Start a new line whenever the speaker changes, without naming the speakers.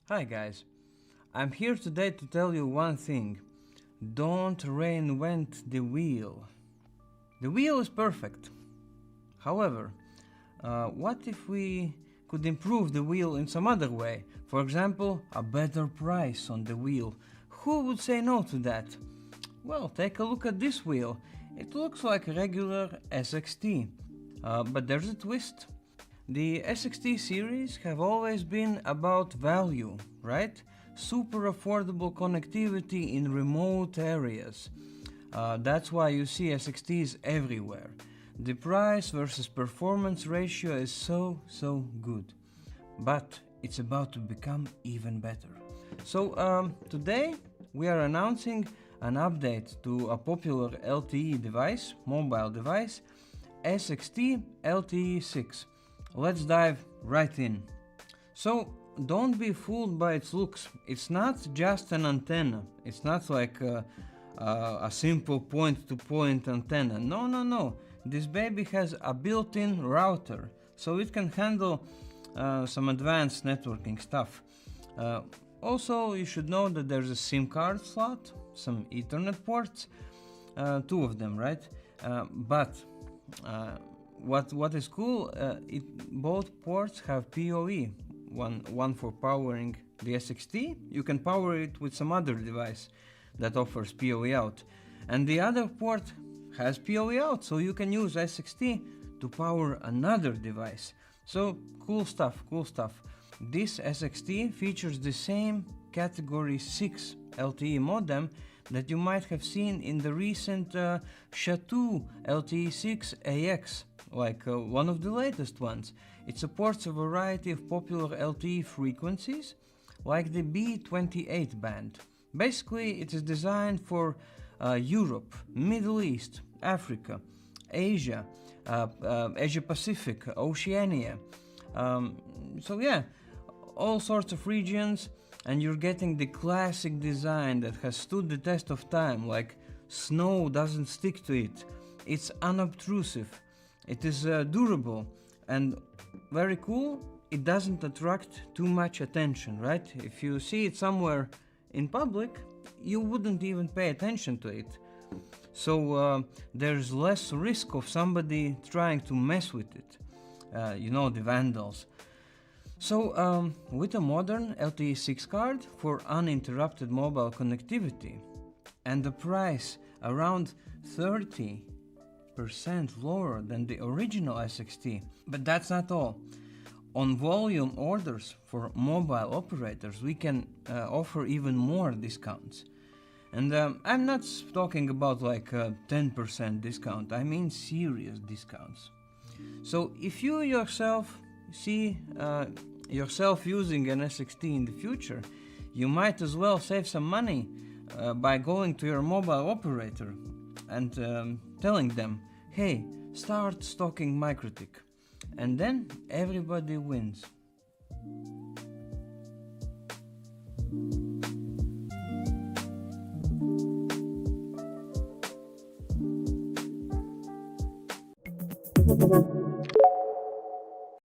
Hi guys, I'm here today to tell you one thing. Don't reinvent the wheel. The wheel is perfect. However, what if we could improve the wheel in some other way? For example, a better price on the wheel. Who would say no to that? Well, take a look at this wheel. It looks like a regular SXT, but there's a twist. The SXT series have always been about value, right? Super affordable connectivity in remote areas. That's why you see SXTs everywhere. The price versus performance ratio is so good. But it's about to become even better. So today we are announcing an update to a popular LTE device, mobile device, SXT LTE6. Let's dive right in. So don't be fooled by its looks. It's not just an antenna. It's not like a simple point-to-point antenna. No. This baby has a built-in router, so it can handle some advanced networking stuff. Also, you should know that there's a SIM card slot, some Ethernet ports, two of them, right? But what is cool, both ports have PoE, one for powering the SXT. You can power it with some other device that offers PoE out, and the other port has PoE out, so you can use SXT to power another device. So cool stuff. This SXT features the same Category 6 LTE modem that you might have seen in the recent Chateau LTE6 like one of the latest ones. It supports a variety of popular LTE frequencies, like the B28 band. Basically, it is designed for Europe, Middle East, Africa, Asia, Asia Pacific, Oceania. So yeah, all sorts of regions, and you're getting the classic design that has stood the test of time, like snow doesn't stick to it. It's unobtrusive. It is durable and very cool. It doesn't attract too much attention, right? If you see it somewhere in public, you wouldn't even pay attention to it. So there's less risk of somebody trying to mess with it. The vandals. So with a modern LTE6 card for uninterrupted mobile connectivity and the price around 30% lower than the original SXT. But that's not all. On volume orders for mobile operators, we can offer even more discounts. And I'm not talking about like a 10% discount, I mean serious discounts. So if you yourself see yourself using an SXT in the future, you might as well save some money by going to your mobile operator and telling them, hey, start stocking MikroTik, and then everybody wins.